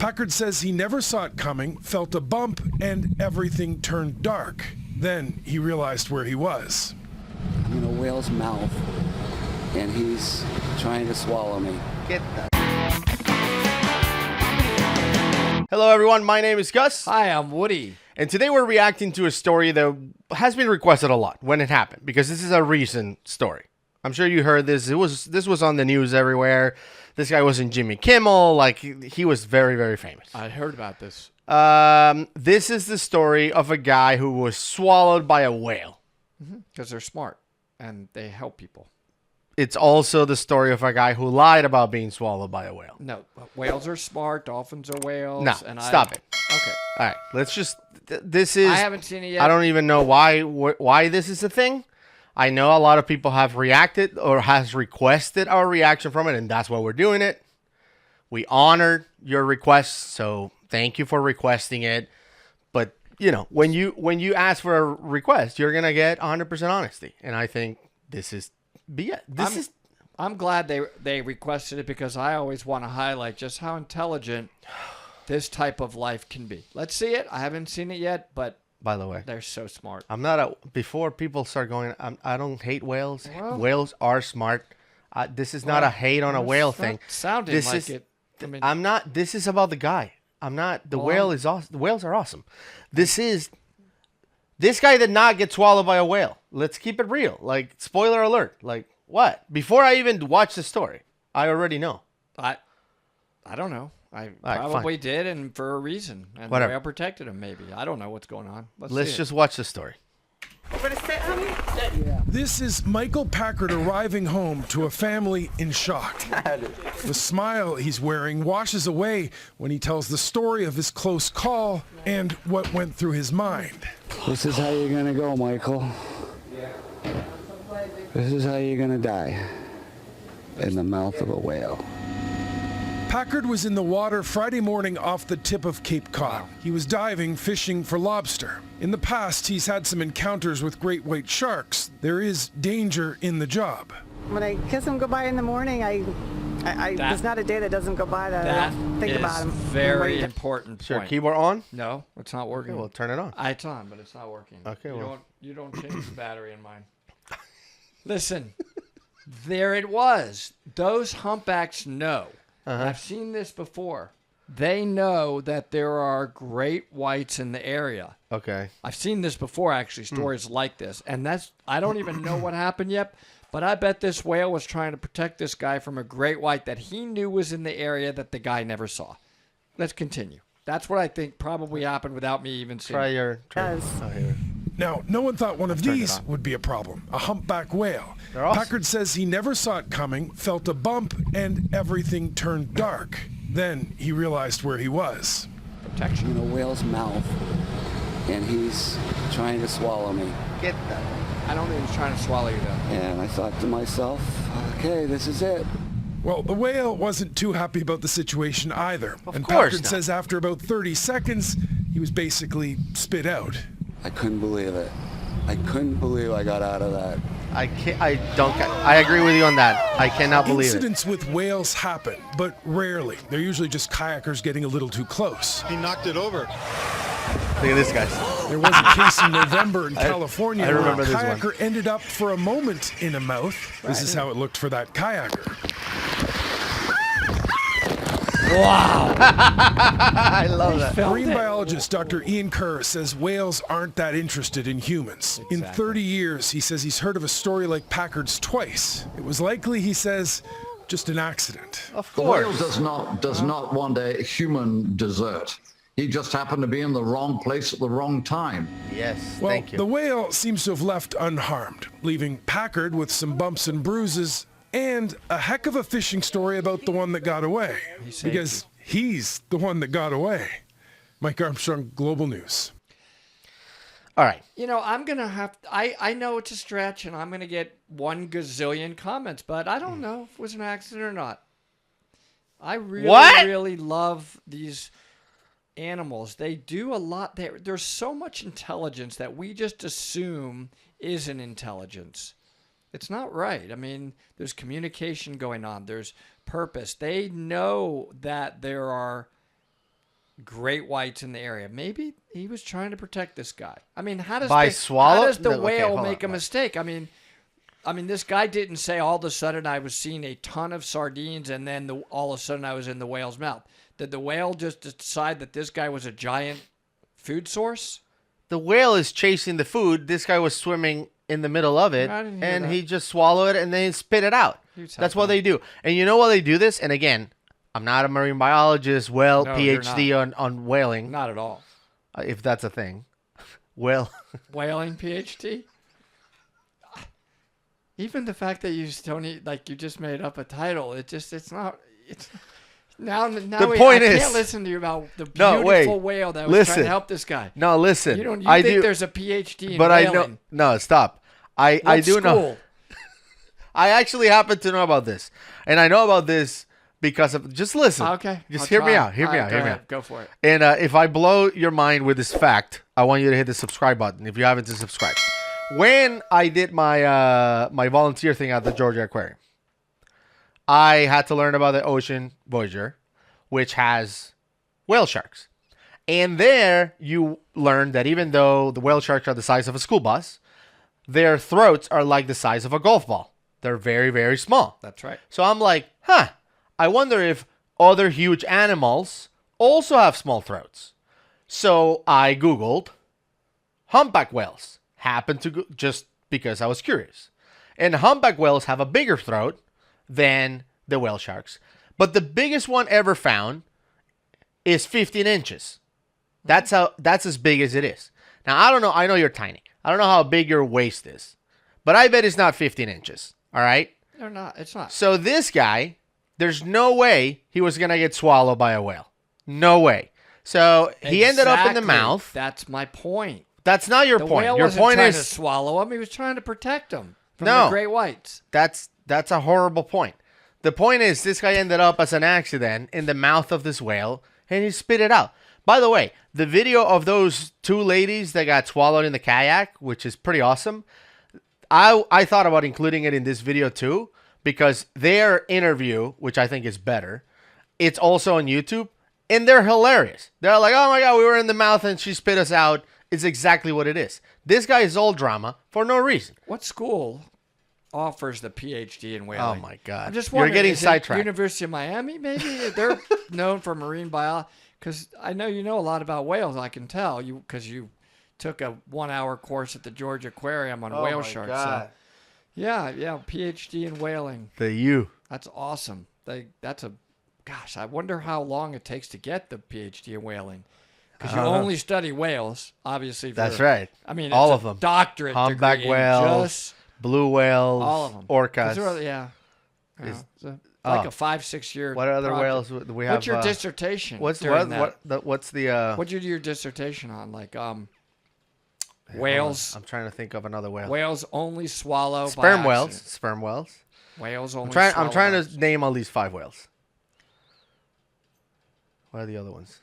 Packard says he never saw it coming, felt a bump, and everything turned dark. Then he realized where he was. I'm in a whale's mouth, and he's trying to swallow me. Get that. Hello, everyone. My name is Gus. Hi, I'm Woody. And today we're reacting to a story that has been requested a lot when it happened, because this is a recent story. I'm sure you heard this. This was on the news everywhere. This guy was in Jimmy Kimmel. Like, he was very, very famous. I heard about this. This is the story of a guy who was swallowed by a whale. Because they're smart and they help people. It's also the story of a guy who lied about being swallowed by a whale. No, whales are smart. Dolphins are whales. No, stop it. Okay. All right, let's just. This is. I haven't seen it yet. I don't even know why this is a thing. I know a lot of people have reacted or has requested our reaction from it, and that's why we're doing it. We honored your request, so thank you for requesting it. But you know, when you ask for a request, you're gonna get 100% honesty, and I think this is. I'm glad they requested it, because I always want to highlight just how intelligent this type of life can be. Let's see it. I haven't seen it yet, but by the way, they're so smart. I'm not before people start going. I don't hate whales. Well, whales are smart. This is not a hate on a whale thing. Sounding This like is, it. I mean, I'm not. This is about the guy. I'm not. The whale is awesome. The whales are awesome. This guy did not get swallowed by a whale. Let's keep it real. Like, spoiler alert. Like, what? Before I even watch the story, I already know. I don't know. I right, probably did, and for a reason. And the Whatever. whale protected him, maybe. I don't know what's going on. Let's see just watch the story. This is Michael Packard arriving home to a family in shock. The smile he's wearing washes away when he tells the story of his close call and what went through his mind. This is how you're gonna go, Michael. This is how you're gonna die. In the mouth of a whale. Packard was in the water Friday morning off the tip of Cape Cod. He was diving, fishing for lobster. In the past, he's had some encounters with great white sharks. There is danger in the job. When I kiss him goodbye in the morning, there's not a day that doesn't go by that I don't think about him. Very important Sure, point. keyboard on. No, it's not working. Okay, well, turn it on. It's on, but it's not working. Okay, well. You don't change the battery in mine. Listen, there it was. Those humpbacks know. I've seen this before. They know that there are great whites in the area. Okay. I've seen this before, actually, stories like this. And I don't even know what happened yet, but I bet this whale was trying to protect this guy from a great white that he knew was in the area that the guy never saw. Let's continue. That's what I think probably happened without me even seeing it. Now, no one thought one of these would be a problem, a humpback whale. They're awesome. Packard says he never saw it coming, felt a bump, and everything turned dark. Then he realized where he was. Protection. I'm in a whale's mouth, and he's trying to swallow me. Get that. I don't think he's trying to swallow you, though. And I thought to myself, okay, this is it. Well, the whale wasn't too happy about the situation either. And course Packard not. says after about 30 seconds, he was basically spit out. I couldn't believe it. I couldn't believe I got out of that. I agree with you on that. I cannot believe it. Incidents with whales happen, but rarely. They're usually just kayakers getting a little too close. He knocked it over. Look at this guy. There was a case in November in California I remember where a this one. kayaker ended up for a moment in a mouth. This is how it looked for that kayaker. Wow. I love that. Marine biologist Dr. Ian Kerr says whales aren't that interested in humans. In 30 years, he says he's heard of a story like Packard's twice. It was likely, he says, just an accident. Of The whale course. does not want a human dessert. He just happened to be in the wrong place at the wrong time. Yes, Well, thank you. the whale seems to have left unharmed, leaving Packard with some bumps and bruises and a heck of a fishing story about the one that got away. Because he's the one that got away. Mike Armstrong, Global News. All right. You know, I'm going to have... I know it's a stretch, and I'm going to get 1 gazillion comments, but I don't know if it was an accident or not. I really love these animals. They do a lot. There's so much intelligence that we just assume isn't intelligence. It's not right. I mean, there's communication going on. There's purpose. They know that there are great whites in the area. Maybe he was trying to protect this guy. I mean, how does By swallow? How does the No, okay, whale hold make on. a mistake? I mean, this guy didn't say all of a sudden I was seeing a ton of sardines and then all of a sudden I was in the whale's mouth. Did the whale just decide that this guy was a giant food source? The whale is chasing the food. This guy was swimming in the middle of it, I didn't hear and that. he just swallowed it and then spit it out. Huge That's what happening. they do. And you know why they do this? And again, I'm not a marine biologist, well, No, you're PhD on whaling, Not at all. if that's a thing. Well, Whaling PhD? Even the fact that you you just made up a title, it's not. Now The I point is- can't listen to you about the No, beautiful wait. whale that was trying Listen. to help this guy. no, listen. You I think do, there's a PhD in but I whaling? know. No, stop. I What do know. school? I actually happen to know about this, and I know about this because of. Just listen. Okay. Just I'll hear me try. out. Hear All me right, out. go Hear me ahead. out. Go for it. And if I blow your mind with this fact, I want you to hit the subscribe button if you haven't to subscribe. When I did my my volunteer thing at the Georgia Aquarium, I had to learn about the Ocean Voyager, which has whale sharks. And there you learn that even though the whale sharks are the size of a school bus, their throats are like the size of a golf ball. They're very, very small. That's right. So I'm like, I wonder if other huge animals also have small throats. So I Googled humpback whales. Happened to go, just because I was curious. And humpback whales have a bigger throat than the whale sharks. But the biggest one ever found is 15 inches. That's as big as it is. Now, I don't know. I know you're tiny. I don't know how big your waist is. But I bet it's not 15 inches. All right? They're not. It's not. So this guy, there's no way he was going to get swallowed by a whale. No way. So he ended up in the Exactly. mouth. That's my point. That's not your The point. whale Your wasn't point trying to is swallow him. He was trying to protect him from No. the great whites. that's a horrible point. The point is this guy ended up as an accident in the mouth of this whale and he spit it out. By the way, the video of those two ladies that got swallowed in the kayak, which is pretty awesome, I thought about including it in this video too because their interview, which I think is better, it's also on YouTube and they're hilarious. They're like, oh my God, we were in the mouth and she spit us out. It's exactly what it is. This guy is all drama for no reason. What school offers the PhD in whaling? Oh my God. I'm just You're wondering. getting is it sidetracked. University of Miami, maybe they're known for marine biology. Because I know you know a lot about whales. I can tell because you took a 1-hour course at the Georgia Aquarium on whale sharks. So, yeah, PhD in whaling. The you. That's awesome. Gosh, I wonder how long it takes to get the PhD in whaling. Because you only study whales, obviously. That's right. I mean, All it's of a them. Doctorate Humpback degree in whales, just blue whales, all of them. orcas. Yeah. It's like a 5-6 year. What other project. whales do we have? What's your dissertation? What's during what, that? what's the What'd you do your dissertation on? Like hold on. whales. I'm trying to think of another whale. Whales only swallow Sperm by whales. accident. Sperm whales. Whales only. I'm swallow trying by to accident. name all these 5 whales. What are the other ones?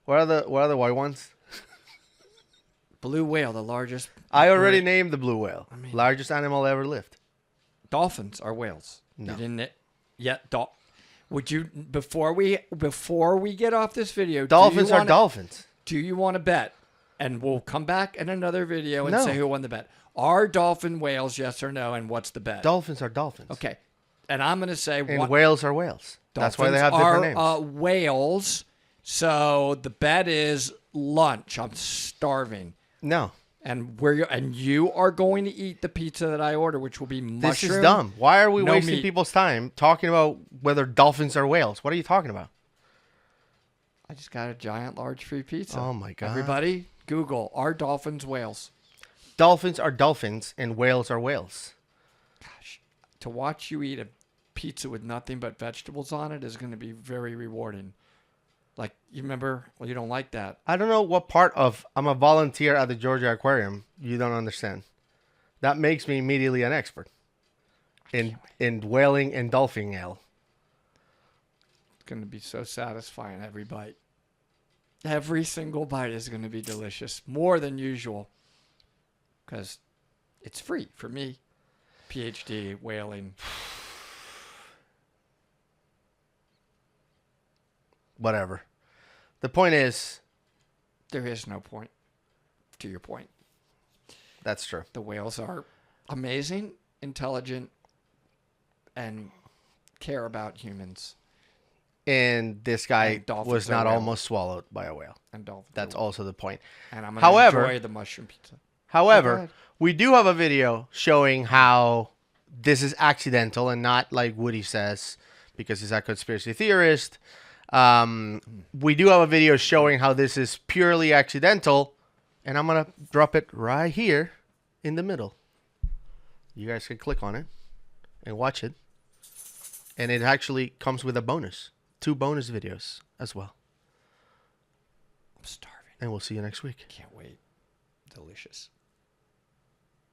What are the white ones? Blue whale, the largest. I already Right. named the blue whale. Largest animal ever lived. Dolphins are whales. No. You didn't. Yeah. Would you before we get off this video? Dolphins are dolphins. Do you want to bet? And we'll come back in another video and No. say who won the bet. Are dolphin whales? Yes or no? And what's the bet? Dolphins are dolphins. Okay. And I'm going to say And whales are whales. That's why they have dolphins different are, names. whales. So the bet is lunch. I'm starving. No. And you are going to eat the pizza that I order, which will be mushroom. This is dumb. Why are we no wasting meat. people's time talking about whether dolphins are whales? What are you talking about? I just got a giant, large free pizza. Oh, my God. Everybody, Google, are dolphins whales? Dolphins are dolphins and whales are whales. Gosh, to watch you eat a pizza with nothing but vegetables on it is going to be very rewarding. Like, you remember? Well, you don't like that. I don't know what part of I'm a volunteer at the Georgia Aquarium you don't understand. That makes me immediately an expert in whaling and dolphin ale. It's going to be so satisfying every bite. Every single bite is going to be delicious, more than usual, because it's free for me. PhD whaling. Whatever. The point is, There is no point. To your point, that's true. the whales are amazing, intelligent, and care about humans. And this guy And dolphins was are not whale. almost swallowed by a whale. And dolphins. That's are- also the point. And I'm gonna However- enjoy the mushroom pizza. Go However, ahead. we do have a video showing how this is accidental and not like Woody says, because he's a conspiracy theorist. We do have a video showing how this is purely accidental, and I'm going to drop it right here in the middle. You guys can click on it and watch it. And it actually comes with a bonus. 2 bonus videos as well. I'm starving. And we'll see you next week. Can't wait. Delicious.